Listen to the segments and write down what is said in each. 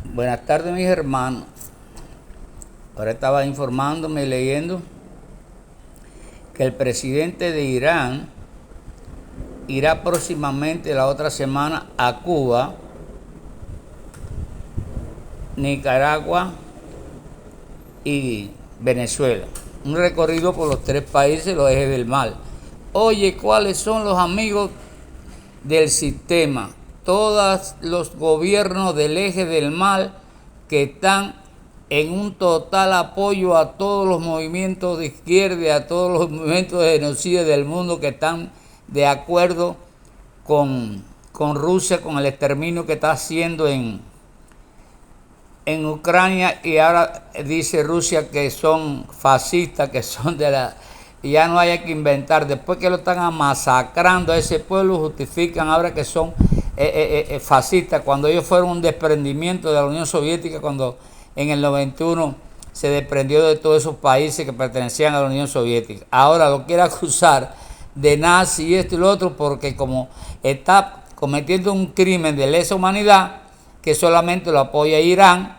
Buenas tardes, mis hermanos. Ahora estaba informándome y leyendo que el presidente de Irán irá próximamente la otra semana a Cuba, Nicaragua y Venezuela. Un recorrido por los tres países, los ejes del mal. Oye, ¿cuáles son los amigos del sistema? Todos los gobiernos del eje del mal que están en un total apoyo a todos los movimientos de izquierda y a todos los movimientos de genocidio del mundo que están de acuerdo con Rusia, con el exterminio que está haciendo en Ucrania, y ahora dice Rusia que son fascistas, que son de la... Ya no hay que inventar, después que lo están masacrando a ese pueblo, justifican ahora que son fascistas, cuando ellos fueron un desprendimiento de la Unión Soviética, cuando en el 91 se desprendió de todos esos países que pertenecían a la Unión Soviética. Ahora lo quiere acusar de nazi y esto y lo otro, porque como está cometiendo un crimen de lesa humanidad, que solamente lo apoya Irán,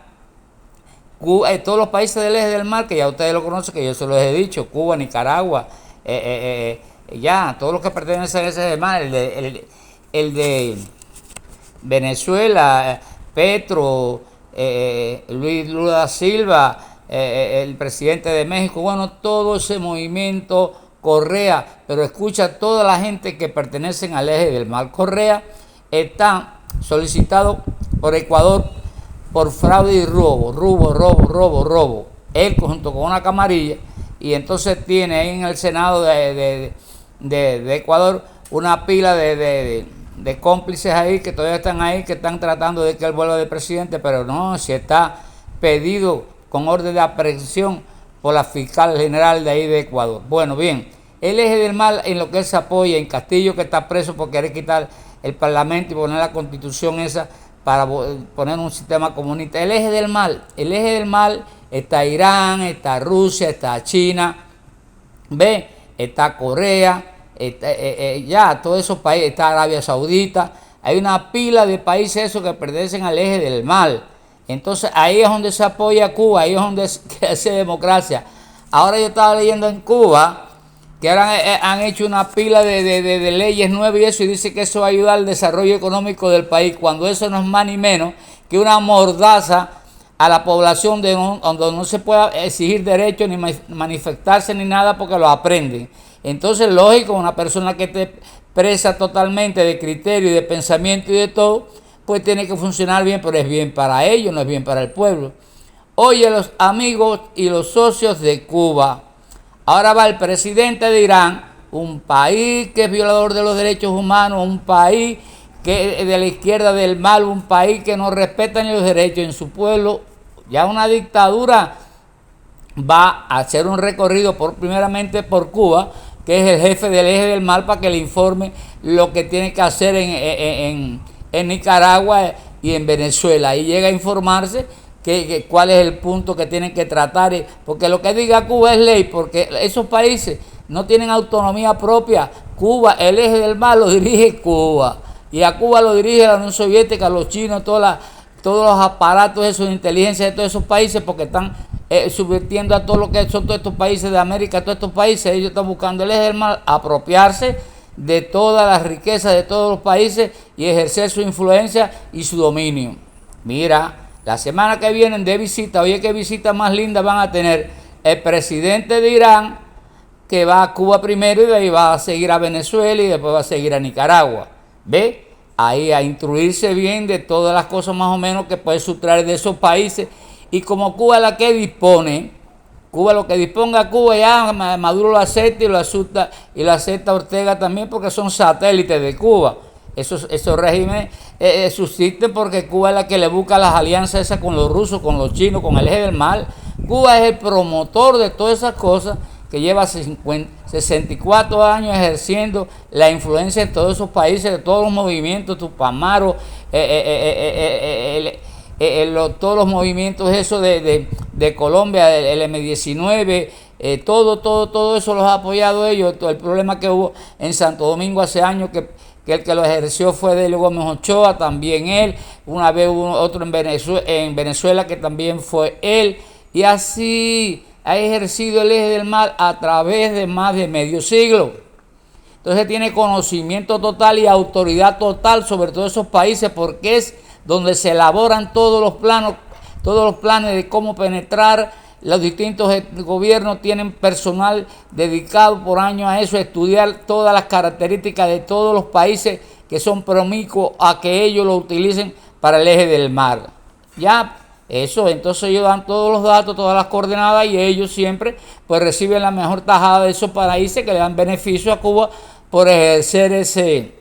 Cuba, todos los países del eje del mar, que ya ustedes lo conocen, que yo se los he dicho, Cuba, Nicaragua, ya, todos los que pertenecen a ese eje del mar, el de Venezuela, Petro, Luis Lula da Silva, el presidente de México, bueno, todo ese movimiento, Correa, pero escucha, toda la gente que pertenecen al eje del mal, Correa, está solicitado por Ecuador por fraude y robo. Él junto con una camarilla, y entonces tiene ahí en el Senado de Ecuador una pila de cómplices ahí que todavía están ahí, que están tratando de que él vuelva de presidente, pero no, si está pedido con orden de aprehensión por la fiscal general de ahí de Ecuador. Bueno, bien, el eje del mal en lo que él se apoya, en Castillo, que está preso por querer quitar el parlamento y poner la constitución esa para poner un sistema comunista. El eje del mal está Irán, está Rusia, está China, ¿ve? Está Corea, ya todos esos países, está Arabia Saudita. Hay una pila de países esos que pertenecen al eje del mal. Entonces ahí es donde se apoya Cuba, ahí es donde se hace democracia. Ahora yo estaba leyendo en Cuba que ahora han hecho una pila de leyes nuevas y eso, y dice que eso va a ayudar al desarrollo económico del país, cuando eso no es más ni menos que una mordaza a la población donde no se pueda exigir derechos ni manifestarse ni nada porque lo aprenden. Entonces, lógico, una persona que esté presa totalmente de criterio y de pensamiento y de todo, pues tiene que funcionar bien, pero es bien para ellos, no es bien para el pueblo. Oye, los amigos y los socios de Cuba, ahora va el presidente de Irán, un país que es violador de los derechos humanos, un país que es de la izquierda del mal, un país que no respeta ni los derechos en su pueblo. Ya una dictadura va a hacer un recorrido primeramente por Cuba, que es el jefe del eje del mal, para que le informe lo que tiene que hacer en Nicaragua y en Venezuela. Y llega a informarse cuál es el punto que tienen que tratar, porque lo que diga Cuba es ley, porque esos países no tienen autonomía propia. Cuba, el eje del mal lo dirige Cuba, y a Cuba lo dirige la Unión Soviética, los chinos, todos los aparatos esos de inteligencia de todos esos países, porque están subvirtiendo a todo lo que son todos estos países de América, todos estos países. Ellos están buscando el eje del mal, apropiarse de todas las riquezas de todos los países y ejercer su influencia y su dominio. Mira, la semana que viene de visita, oye, qué visita más linda van a tener el presidente de Irán, que va a Cuba primero y de ahí va a seguir a Venezuela y después va a seguir a Nicaragua. ¿Ve? Ahí a instruirse bien de todas las cosas más o menos que puede sustraer de esos países. Y como Cuba es la que dispone, Cuba lo que disponga Cuba, ya Maduro lo acepta y lo acepta Ortega también, porque son satélites de Cuba. Esos regímenes subsisten porque Cuba es la que le busca las alianzas esas con los rusos, con los chinos, con el eje del mal. Cuba es el promotor de todas esas cosas, que lleva 64 años ejerciendo la influencia en todos esos países, de todos los movimientos, Tupamaro, todos los movimientos esos de Colombia, el M19, todo eso los ha apoyado ellos. El problema que hubo en Santo Domingo hace años, que el que lo ejerció fue Delio Gómez Ochoa, también él. Una vez hubo otro en Venezuela que también fue él. Y así ha ejercido el eje del mal a través de más de medio siglo. Entonces tiene conocimiento total y autoridad total sobre todos esos países, porque es donde se elaboran todos los planes de cómo penetrar. Los distintos gobiernos tienen personal dedicado por años a eso, a estudiar todas las características de todos los países que son promiscuos a que ellos lo utilicen para el eje del mar. Ya, eso, entonces ellos dan todos los datos, todas las coordenadas, y ellos siempre pues reciben la mejor tajada de esos países que le dan beneficio a Cuba por ejercer ese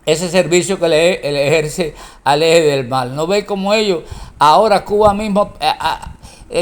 servicio que le ejerce al eje del mar. ¿No ve cómo ellos, ahora Cuba mismo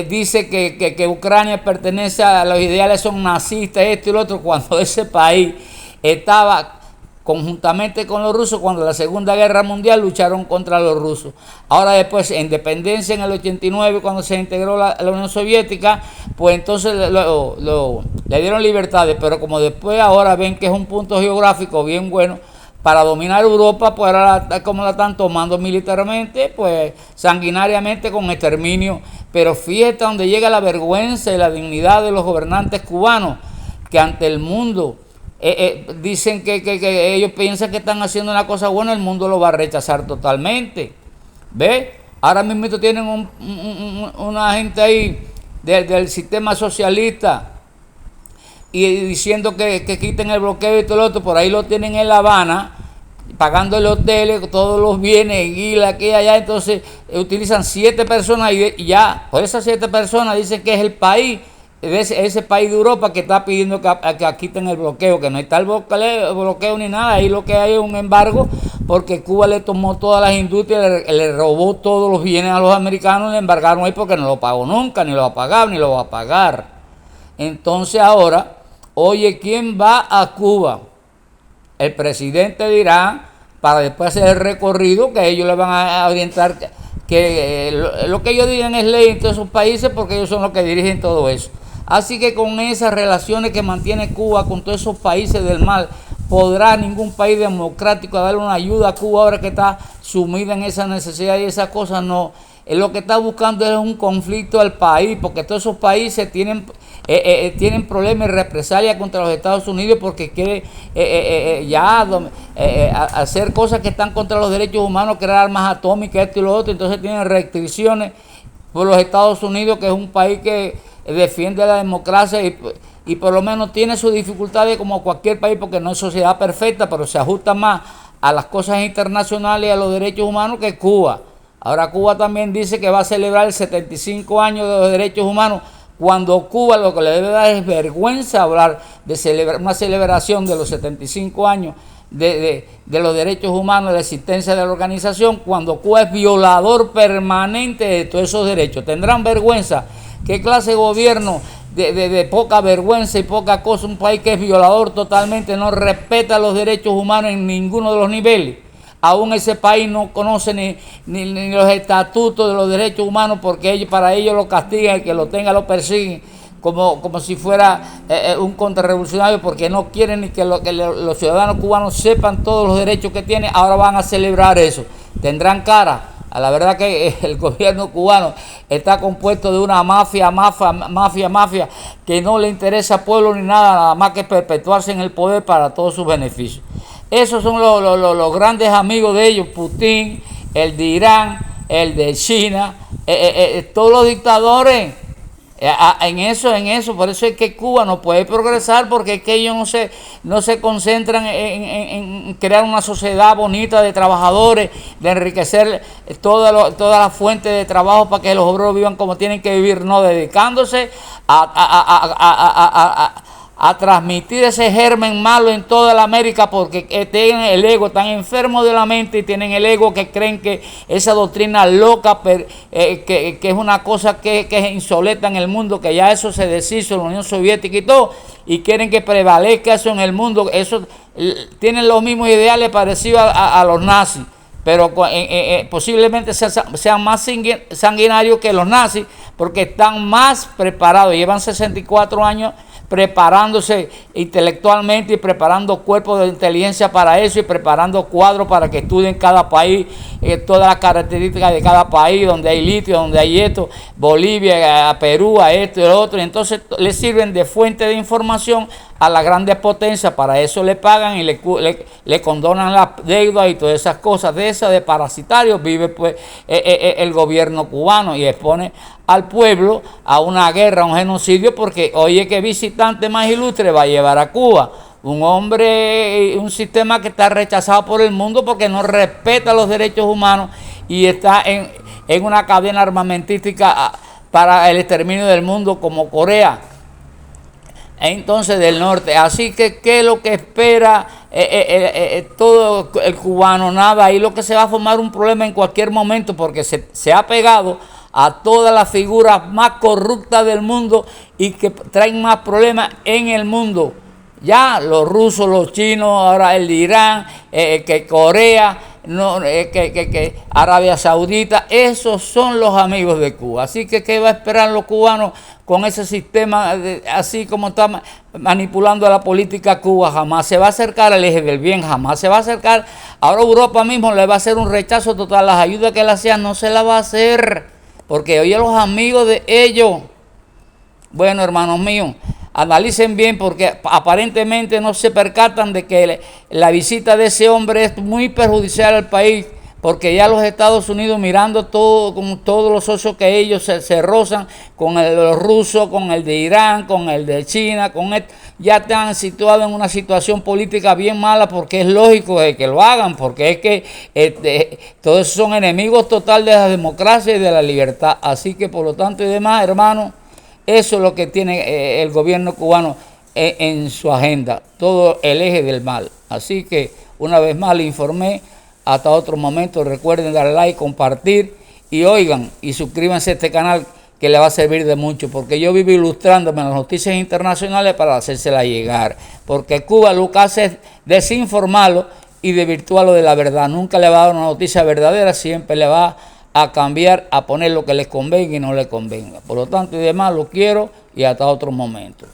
dice que Ucrania pertenece a los ideales, son nazistas, esto y lo otro, cuando ese país estaba conjuntamente con los rusos, cuando la Segunda Guerra Mundial lucharon contra los rusos? Ahora después, en independencia en el 89, cuando se integró la Unión Soviética, pues entonces le dieron libertades, pero como después ahora ven que es un punto geográfico bien bueno para dominar Europa, pues ahora como la están tomando militarmente, pues sanguinariamente, con exterminio. Pero fíjate donde llega la vergüenza y la dignidad de los gobernantes cubanos, que ante el mundo dicen que ellos piensan que están haciendo una cosa buena, el mundo lo va a rechazar totalmente. ¿Ve? Ahora mismo tienen una gente ahí del sistema socialista y diciendo que quiten el bloqueo y todo lo otro. Por ahí lo tienen en La Habana, pagando el hotel, todos los bienes, y aquí y allá. Entonces utilizan 7 personas y ya, pues esas 7 personas dicen que es el país, ese país de Europa que está pidiendo que quiten el bloqueo, que no está el bloqueo ni nada. Ahí lo que hay es un embargo, porque Cuba le tomó todas las industrias, le robó todos los bienes a los americanos, le embargaron ahí porque no lo pagó nunca, ni lo va a pagar, ni lo va a pagar. Entonces ahora, oye, ¿quién va a Cuba? El presidente de Irán, para después hacer el recorrido, que ellos le van a orientar, que lo que ellos digan es ley en todos esos países, porque ellos son los que dirigen todo eso. Así que con esas relaciones que mantiene Cuba con todos esos países del mal, ¿podrá ningún país democrático darle una ayuda a Cuba ahora que está sumida en esa necesidad y esas cosas? No. Lo que está buscando es un conflicto al país, porque todos esos países tienen problemas y represalias contra los Estados Unidos, porque quiere hacer cosas que están contra los derechos humanos, crear armas atómicas, esto y lo otro. Entonces tienen restricciones por los Estados Unidos, que es un país que defiende la democracia y por lo menos tiene sus dificultades como cualquier país, porque no es sociedad perfecta, pero se ajusta más a las cosas internacionales y a los derechos humanos que Cuba. Ahora Cuba también dice que va a celebrar el 75 años de los derechos humanos, cuando Cuba lo que le debe dar es vergüenza hablar de una celebración de los 75 años de los derechos humanos, de la existencia de la organización, cuando Cuba es violador permanente de todos esos derechos. ¿Tendrán vergüenza? ¿Qué clase de gobierno de poca vergüenza y poca cosa? Un país que es violador totalmente, no respeta los derechos humanos en ninguno de los niveles. Aún ese país no conoce ni los estatutos de los derechos humanos, porque para ellos lo castigan, el que lo tenga lo persiguen como si fuera un contrarrevolucionario, porque no quieren ni que los ciudadanos cubanos sepan todos los derechos que tienen. Ahora van a celebrar eso. Tendrán cara. A la verdad que el gobierno cubano está compuesto de una mafia que no le interesa al pueblo ni nada más que perpetuarse en el poder para todos sus beneficios. Esos son los grandes amigos de ellos: Putin, el de Irán, el de China, todos los dictadores. En eso, por eso es que Cuba no puede progresar, porque es que ellos no se concentran en crear una sociedad bonita de trabajadores, de enriquecer toda la fuente de trabajo para que los obreros vivan como tienen que vivir, no dedicándose a transmitir ese germen malo en toda la América, porque tienen el ego, están enfermos de la mente y tienen el ego, que creen que esa doctrina loca, que es una cosa que es insoleta en el mundo, que ya eso se deshizo en la Unión Soviética y todo, y quieren que prevalezca eso en el mundo. Eso tienen los mismos ideales parecidos a los nazis, pero posiblemente sean más sanguinarios que los nazis, porque están más preparados, llevan 64 años preparándose intelectualmente y preparando cuerpos de inteligencia para eso y preparando cuadros para que estudien cada país, todas las características de cada país, donde hay litio, donde hay esto, Bolivia, a Perú, a esto y lo otro, y entonces les sirven de fuente de información a las grandes potencias. Para eso le pagan y le condonan las deudas y todas esas cosas. De parasitarios vive pues el gobierno cubano y expone al pueblo a una guerra, a un genocidio, porque oye, qué visitante más ilustre va a llevar a Cuba. Un hombre, un sistema que está rechazado por el mundo porque no respeta los derechos humanos y está en una cadena armamentística para el exterminio del mundo, como Corea entonces del norte. Así que, ¿qué es lo que espera todo el cubano? Nada, ahí lo que se va a formar un problema en cualquier momento, porque se ha pegado a todas las figuras más corruptas del mundo y que traen más problemas en el mundo. Ya los rusos, los chinos, ahora el de Irán, que Corea, que Arabia Saudita, esos son los amigos de Cuba. Así que, ¿qué va a esperar los cubanos con ese sistema así como está manipulando la política Cuba? Jamás se va a acercar al eje del bien, jamás se va a acercar. Ahora Europa mismo le va a hacer un rechazo total. Las ayudas que le hacían no se las va a hacer, porque oye, los amigos de ellos. Bueno, hermanos míos, analicen bien, porque aparentemente no se percatan de que la visita de ese hombre es muy perjudicial al país, porque ya los Estados Unidos, mirando todo, con todos los socios que ellos se rozan, con los rusos, con el de Irán, con el de China, ya están situados en una situación política bien mala, porque es lógico que lo hagan, porque es que todos son enemigos total de la democracia y de la libertad. Así que por lo tanto y demás, hermanos, eso es lo que tiene el gobierno cubano en su agenda, todo el eje del mal. Así que una vez más le informé. Hasta otro momento, recuerden darle like, compartir y oigan y suscríbanse a este canal, que le va a servir de mucho, porque yo vivo ilustrándome las noticias internacionales para hacérselas llegar, porque Cuba lo que hace es desinformarlo y desvirtuarlo de la verdad. Nunca le va a dar una noticia verdadera, siempre le va a cambiar, a poner lo que les convenga y no les convenga. Por lo tanto y demás, lo quiero y hasta otro momento.